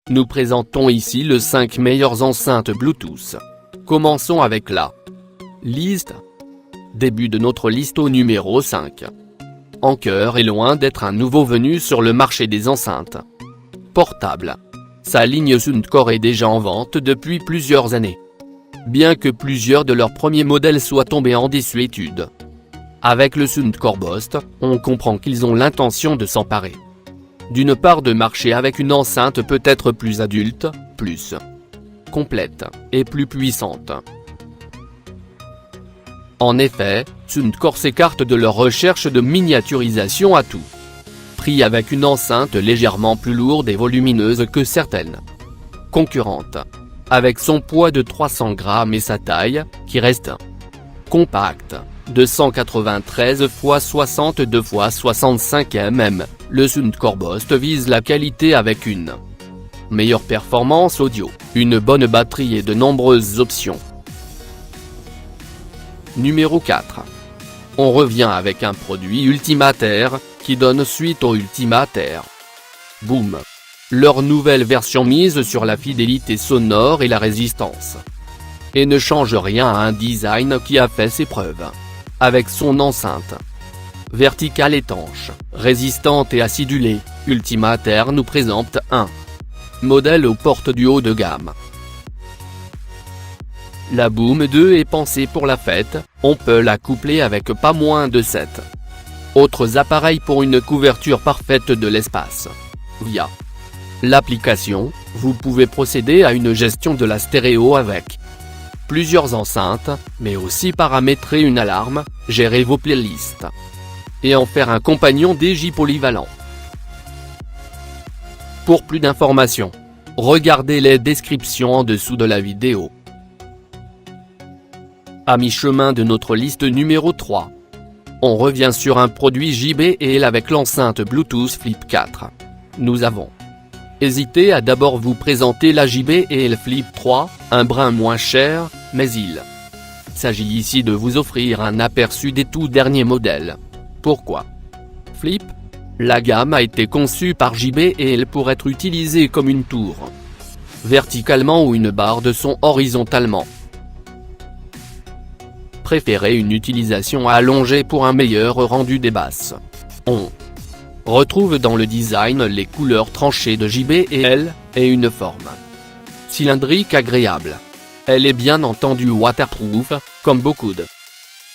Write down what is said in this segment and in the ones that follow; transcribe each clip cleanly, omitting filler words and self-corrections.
Nous présentons ici les 5 meilleures enceintes Bluetooth. Commençons avec la liste. Début de notre liste au numéro 5. Anker est loin d'être un nouveau venu sur le marché des enceintes portables. Sa ligne Soundcore est déjà en vente depuis plusieurs années. Bien que plusieurs de leurs premiers modèles soient tombés en désuétude. Avec le Soundcore Boost, on comprend qu'ils ont l'intention de s'emparer d'une part de marché avec une enceinte peut-être plus adulte, plus complète, et plus puissante. En effet, Soundcore s'écarte de leur recherche de miniaturisation à tout prix avec une enceinte légèrement plus lourde et volumineuse que certaines concurrentes. Avec son poids de 300 grammes et sa taille, qui reste compacte, de 193 x 62 x 65 mm, le Soundcore Boost vise la qualité avec une meilleure performance audio, une bonne batterie et de nombreuses options. Numéro 4. On revient avec un produit Ultimater, qui donne suite au Ultimater Boom. Leur nouvelle version mise sur la fidélité sonore et la résistance. Et ne change rien à un design qui a fait ses preuves. Avec son enceinte verticale étanche, résistante et acidulée, Ultimater nous présente un modèle aux portes du haut de gamme. La Boom 2 est pensée pour la fête, on peut la coupler avec pas moins de 7 autres appareils pour une couverture parfaite de l'espace. Via l'application, vous pouvez procéder à une gestion de la stéréo avec plusieurs enceintes, mais aussi paramétrer une alarme, gérer vos playlists et en faire un compagnon DJ polyvalent. Pour plus d'informations, regardez les descriptions en dessous de la vidéo. À mi-chemin de notre liste numéro 3. On revient sur un produit JBL avec l'enceinte Bluetooth Flip 4. Nous avons hésité à d'abord vous présenter la JBL Flip 3, un brin moins cher, mais il s'agit ici de vous offrir un aperçu des tout derniers modèles. Pourquoi Flip? La gamme a été conçue par JBL pour être utilisée comme une tour verticalement ou une barre de son horizontalement. Préférez une utilisation allongée pour un meilleur rendu des basses. On retrouve dans le design les couleurs tranchées de JBL, et une forme cylindrique agréable. Elle est bien entendu waterproof, comme beaucoup de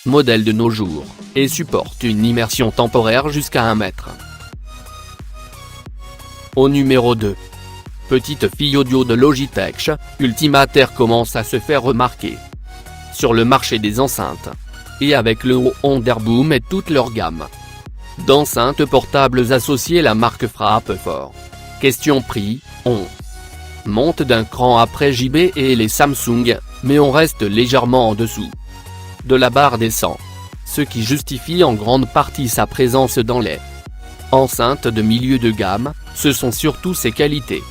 modèles de nos jours, et supporte une immersion temporaire jusqu'à 1 mètre. Au numéro 2. Petite fille audio de Logitech, Ultimater commence à se faire remarquer sur le marché des enceintes, et avec le Wonderboom et toute leur gamme d'enceintes portables associées, la marque frappe fort. Question prix, on monte d'un cran après JBL et les Samsung, mais on reste légèrement en dessous de la barre des 100, ce qui justifie en grande partie sa présence dans les enceintes de milieu de gamme. Ce sont surtout ses qualités.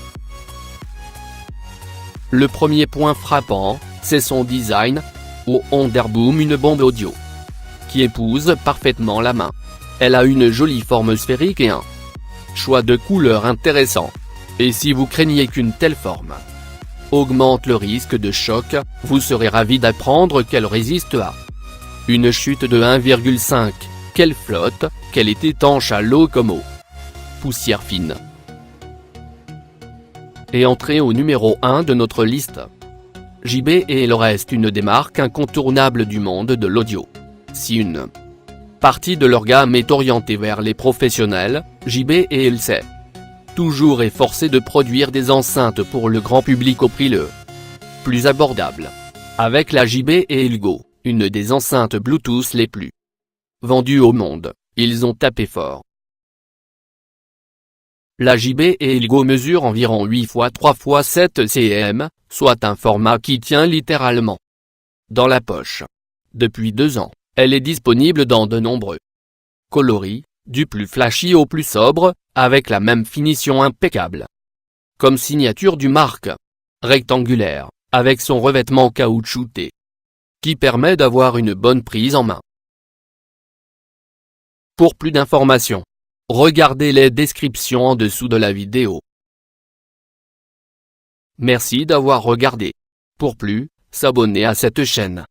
Le premier point frappant, c'est son design. Au Wonderboom, une bombe audio qui épouse parfaitement la main. Elle a une jolie forme sphérique et un choix de couleurs intéressant. Et si vous craignez qu'une telle forme augmente le risque de choc, vous serez ravi d'apprendre qu'elle résiste à une chute de 1,5, qu'elle flotte, qu'elle est étanche à l'eau comme aux poussières fines. Et entrez au numéro 1 de notre liste. JBL reste une des marques incontournables du monde de l'audio. Si une partie de leur gamme est orientée vers les professionnels, JBL s'est toujours efforcé de produire des enceintes pour le grand public au prix le plus abordable. Avec la JBL Go, une des enceintes Bluetooth les plus vendues au monde, ils ont tapé fort. La JBL Go mesure environ 8 x 3 x 7 cm, soit un format qui tient littéralement dans la poche. Depuis 2 ans, elle est disponible dans de nombreux coloris, du plus flashy au plus sobre, avec la même finition impeccable. Comme signature du marque rectangulaire, avec son revêtement caoutchouté, qui permet d'avoir une bonne prise en main. Pour plus d'informations, regardez les descriptions en dessous de la vidéo. Merci d'avoir regardé. Pour plus, s'abonner à cette chaîne.